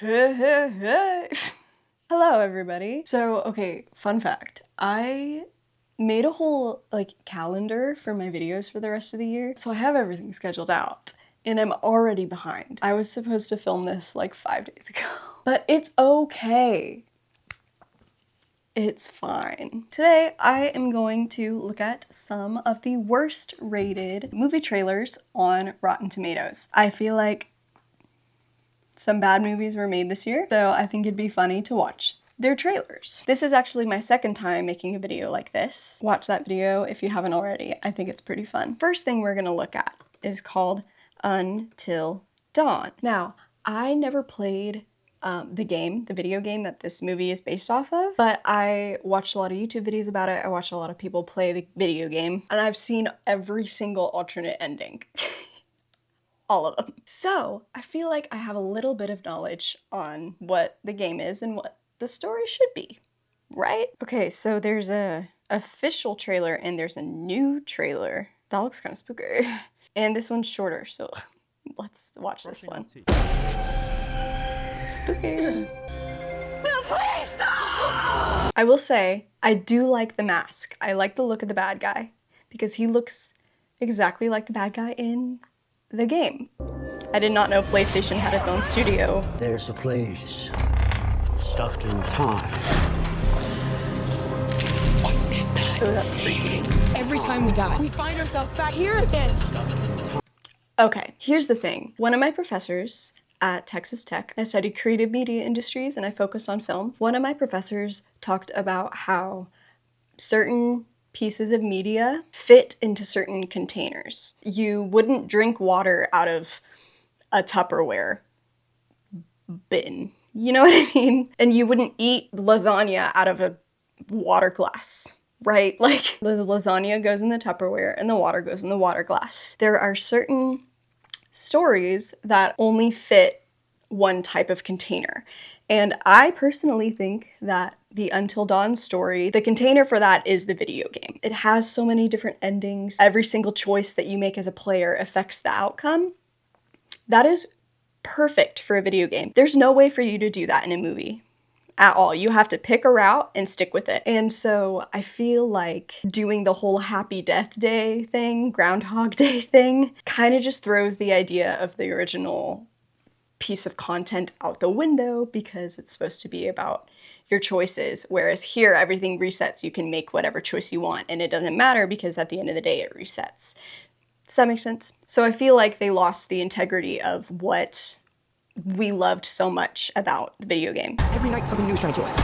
Hello everybody. So, okay, fun fact. I made a whole calendar for my videos for the rest of the year. So I have everything scheduled out and I'm already behind. I was supposed to film this like 5 days ago, but it's okay. It's fine. Today, I am going to look at some of the worst rated movie trailers on Rotten Tomatoes. I feel like some bad movies were made this year, so I think it'd be funny to watch their trailers. This is actually my second time making a video like this. Watch that video if you haven't already. I think it's pretty fun. First thing we're gonna look at is called Until Dawn. Now, I never played the video game that this movie is based off of, but I watched a lot of YouTube videos about it. I watched a lot of people play the video game, and I've seen every single alternate ending. All of them. So I feel like I have a little bit of knowledge on what the game is and what the story should be, right? Okay, so there's a official trailer and there's a new trailer. That looks kind of spooky. And this one's shorter, so let's watch this one. Spooky. Please, no! I will say, I do like the mask. I like the look of the bad guy because he looks exactly like the bad guy in the game. I did not know PlayStation had its own studio. There's a place stuck in time. What is that? Oh, that's creepy. Every time we die, we find ourselves back here again. Okay, here's the thing. One of my professors at Texas Tech, I studied creative media industries and I focused on film. One of my professors talked about how certain pieces of media fit into certain containers. You wouldn't drink water out of a Tupperware bin. You know what I mean? And you wouldn't eat lasagna out of a water glass, right? Like the lasagna goes in the Tupperware and the water goes in the water glass. There are certain stories that only fit one type of container. And I personally think that the Until Dawn story, the container for that is the video game. It has so many different endings. Every single choice that you make as a player affects the outcome. That is perfect for a video game. There's no way for you to do that in a movie at all. You have to pick a route and stick with it. And so I feel like doing the whole Happy Death Day thing, Groundhog Day thing, kind of just throws the idea of the original piece of content out the window because it's supposed to be about your choices, whereas here everything resets. You can make whatever choice you want and it doesn't matter because at the end of the day it resets. Does that make sense? So I feel like they lost the integrity of what we loved so much about the video game. Every night something new is trying to kill us.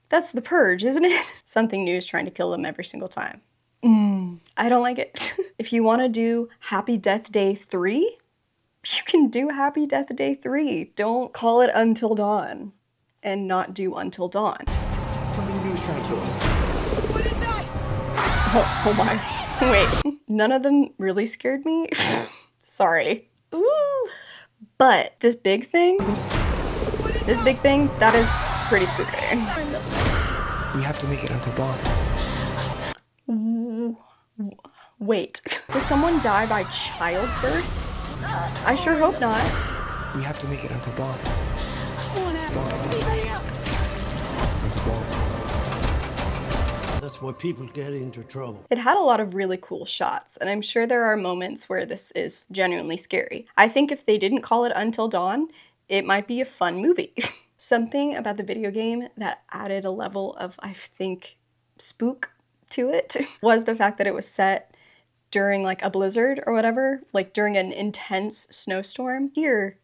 That's The Purge, isn't it? Something new is trying to kill them every single time. I don't like it. If you want to do Happy Death Day 3, you can do Happy Death Day 3. Don't call it Until Dawn and not do Until Dawn. Something new is trying to kill us. What is that? Oh my. Wait. None of them really scared me. Sorry. Ooh. But this big thing, that is pretty spooky. We have to make it until dawn. Wait, does someone die by childbirth? I sure hope not. We have to make it until dawn. That's why people get into trouble. It had a lot of really cool shots, and I'm sure there are moments where this is genuinely scary. I think if they didn't call it Until Dawn, it might be a fun movie. Something about the video game that added a level of, I think, spook to it was the fact that it was set during like a blizzard or whatever, like during an intense snowstorm. Here,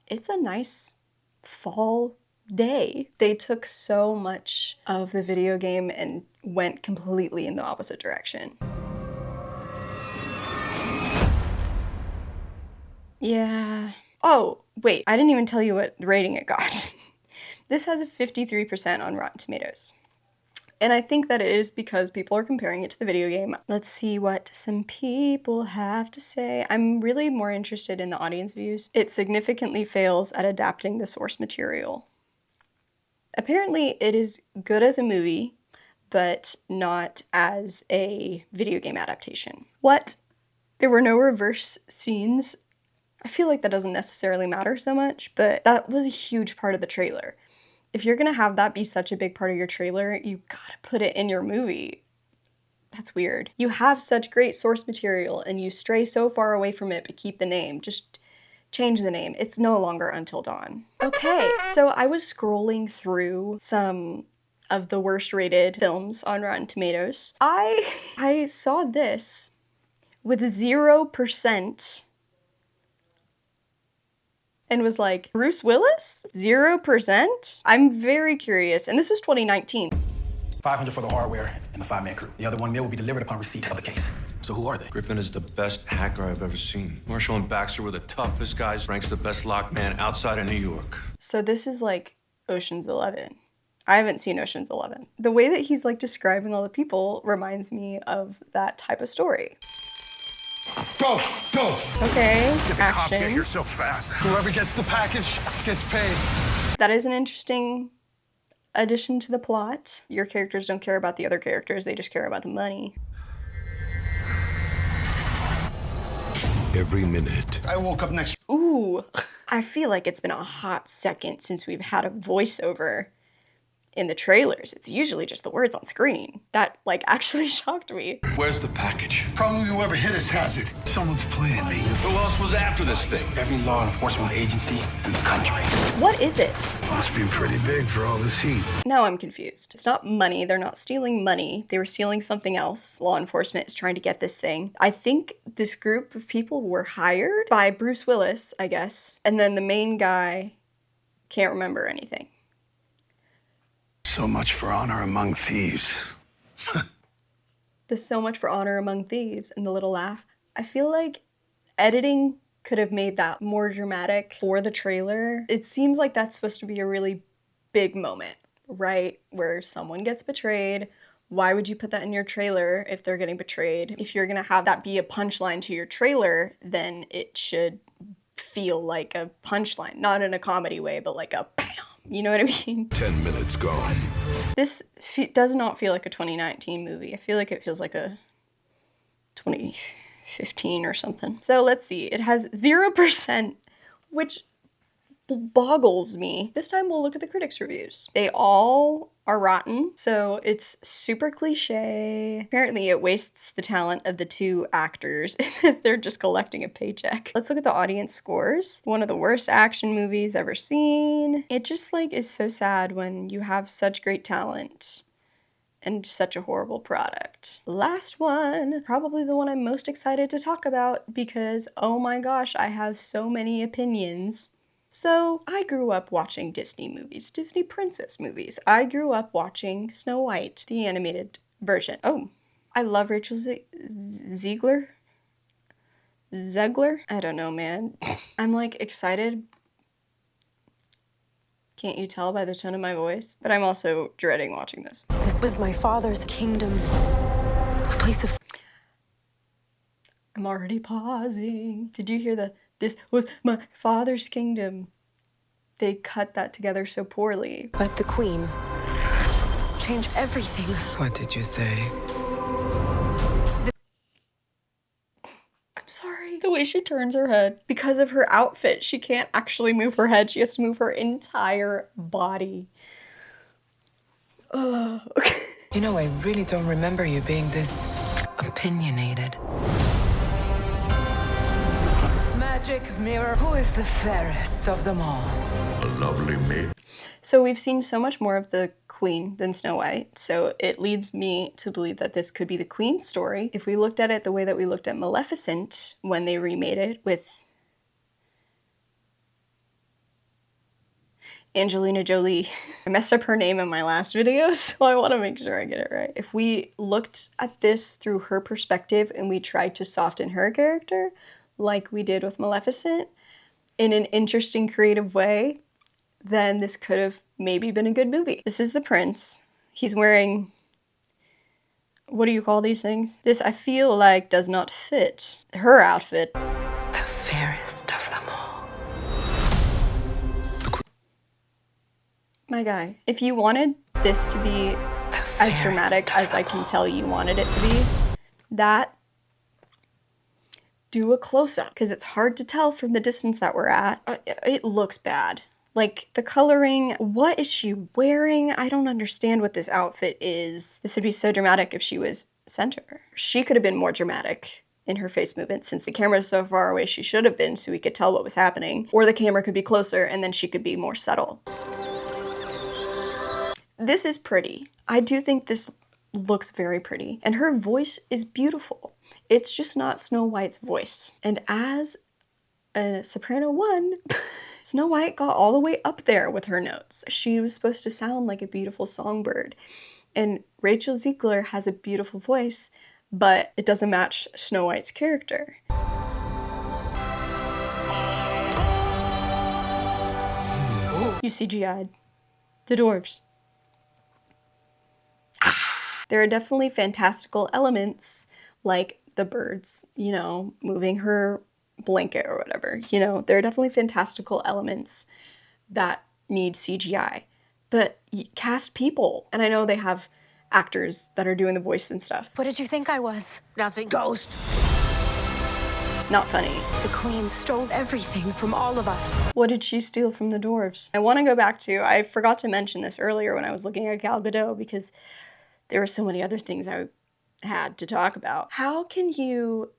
it's a nice fall day. They took so much of the video game and went completely in the opposite direction. Yeah. Oh, wait, I didn't even tell you what rating it got. This has a 53% on Rotten Tomatoes. And I think that it is because people are comparing it to the video game. Let's see what some people have to say. I'm really more interested in the audience views. It significantly fails at adapting the source material. Apparently, it is good as a movie, but not as a video game adaptation. What? There were no reverse scenes I feel like that doesn't necessarily matter so much, but that was a huge part of the trailer. If you're gonna have that be such a big part of your trailer, you gotta put it in your movie. That's weird. You have such great source material and you stray so far away from it but keep the name. Just change the name. It's no longer Until Dawn. Okay, so I was scrolling through some of the worst rated films on Rotten Tomatoes. I saw this with 0% and was like, Bruce Willis? 0%? I'm very curious. And this is 2019. 500 for the hardware and the 5-man crew. The other $1 million will be delivered upon receipt of the case. So who are they? Griffin is the best hacker I've ever seen. Marshall and Baxter were the toughest guys, ranks the best lock man outside of New York. So this is like Ocean's 11. I haven't seen Ocean's 11. The way that he's like describing all the people reminds me of that type of story. Go! Okay, Get the cops get action. here so fast. Whoever gets the package gets paid. That is an interesting addition to the plot. Your characters don't care about the other characters, they just care about the money. Every minute. I woke up next. Ooh, I feel like it's been a hot second since we've had a voiceover in the trailers. It's usually just the words on screen. That, like, actually shocked me. Where's the package? Probably whoever hit us has it. Someone's playing me. Who else was after this thing? Every law enforcement agency in the country. What is it? Must be pretty big for all this heat. Now I'm confused. It's not money. They're not stealing money. They were stealing something else. Law enforcement is trying to get this thing. I think this group of people were hired by Bruce Willis, I guess. And then the main guy can't remember anything. So much for honor among thieves. There's so much for honor among thieves and the little laugh. I feel like editing could have made that more dramatic for the trailer. It seems like that's supposed to be a really big moment, right? Where someone gets betrayed. Why would you put that in your trailer if they're getting betrayed? If you're gonna have that be a punchline to your trailer, then it should feel like a punchline. Not in a comedy way, but like a bam. You know what I mean? 10 minutes gone. This does not feel like a 2019 movie. I feel like it feels like a 2015 or something. So let's see. It has 0%, which boggles me. This time we'll look at the critics' reviews. They all are rotten, so it's super cliche. Apparently it wastes the talent of the two actors. It says they're just collecting a paycheck. Let's look at the audience scores. One of the worst action movies ever seen. It just like is so sad when you have such great talent and such a horrible product. Last one, probably the one I'm most excited to talk about because, oh my gosh, I have so many opinions. So, I grew up watching Disney movies, Disney princess movies. I grew up watching Snow White, the animated version. Oh, I love Rachel Zegler? I don't know, man. I'm like excited. Can't you tell by the tone of my voice? But I'm also dreading watching this. This was my father's kingdom, a place of... I'm already pausing. Did you hear this was my father's kingdom? They cut that together so poorly. But the queen changed everything. What did you say? I'm sorry. The way she turns her head. Because of her outfit, she can't actually move her head. She has to move her entire body. Ugh. You know, I really don't remember you being this opinionated. Magic mirror, who is the fairest of them all? A lovely maid. So we've seen so much more of the queen than Snow White, so it leads me to believe that this could be the queen's story. If we looked at it the way that we looked at Maleficent when they remade it with Angelina Jolie. I messed up her name in my last video, so I want to make sure I get it right. If we looked at this through her perspective and we tried to soften her character, like we did with Maleficent, in an interesting, creative way, then this could have maybe been a good movie. This is the prince. He's wearing... what do you call these things? This, I feel like, does not fit her outfit. The fairest of them all. My guy, if you wanted this to be as dramatic as I can tell you wanted it to be, that do a close-up because it's hard to tell from the distance that we're at. It looks bad. Like, the coloring, what is she wearing? I don't understand what this outfit is. This would be so dramatic if she was center. She could have been more dramatic in her face movement. Since the camera is so far away, she should have been so we could tell what was happening. Or the camera could be closer and then she could be more subtle. This is pretty. I do think this looks very pretty. And her voice is beautiful. It's just not Snow White's voice. And as a soprano 1, Snow White got all the way up there with her notes. She was supposed to sound like a beautiful songbird. And Rachel Zegler has a beautiful voice, but it doesn't match Snow White's character. You CGI'd the dwarves. There are definitely fantastical elements, like the birds, you know, moving her blanket or whatever. You know, there are definitely fantastical elements that need CGI. But cast people. And I know they have actors that are doing the voice and stuff. What did you think I was? Nothing. Ghost. Not funny. The queen stole everything from all of us. What did she steal from the dwarves? I want to go back to, I forgot to mention this earlier when I was looking at Gal Gadot because there were so many other things I had to talk about. How can you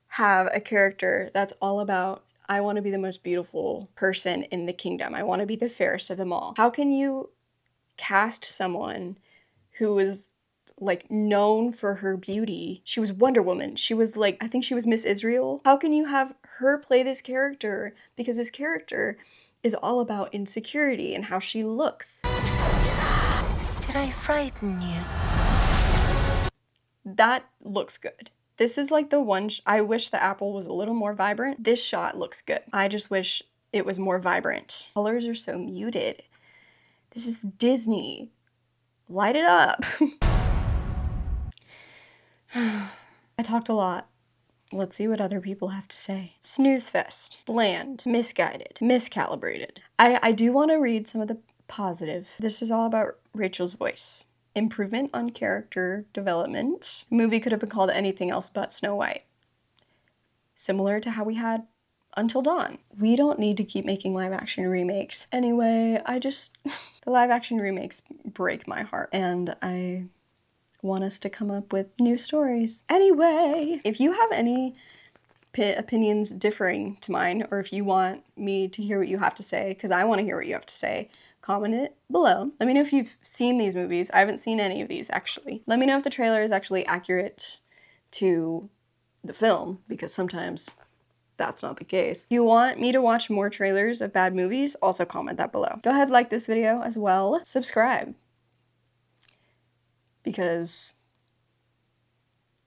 have a character that's all about, I want to be the most beautiful person in the kingdom. I want to be the fairest of them all. How can you cast someone who was like known for her beauty? She was Wonder Woman. She was like, I think she was Miss Israel. How can you have her play this character? Because this character is all about insecurity and how she looks. Did I frighten you? That looks good. This is like the one, I wish the apple was a little more vibrant. This shot looks good. I just wish it was more vibrant. Colors are so muted. This is Disney. Light it up. I talked a lot. Let's see what other people have to say. Snooze fest. Bland. Misguided. Miscalibrated. I do want to read some of the positive. This is all about Rachel's voice. Improvement on character development. The movie could have been called anything else but Snow White. Similar to how we had Until Dawn. We don't need to keep making live action remakes. Anyway, the live action remakes break my heart and I want us to come up with new stories. Anyway, if you have any opinions differing to mine, or if you want me to hear what you have to say, because I want to hear what you have to say, comment it below. Let me know if you've seen these movies. I haven't seen any of these, actually. Let me know if the trailer is actually accurate to the film, because sometimes that's not the case. If you want me to watch more trailers of bad movies, also comment that below. Go ahead, like this video as well. Subscribe. Because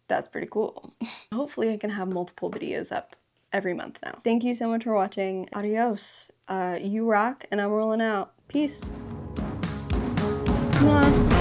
that's pretty cool. Hopefully I can have multiple videos up every month now. Thank you so much for watching. Adios. You rock, and I'm rolling out. Peace. Mwah.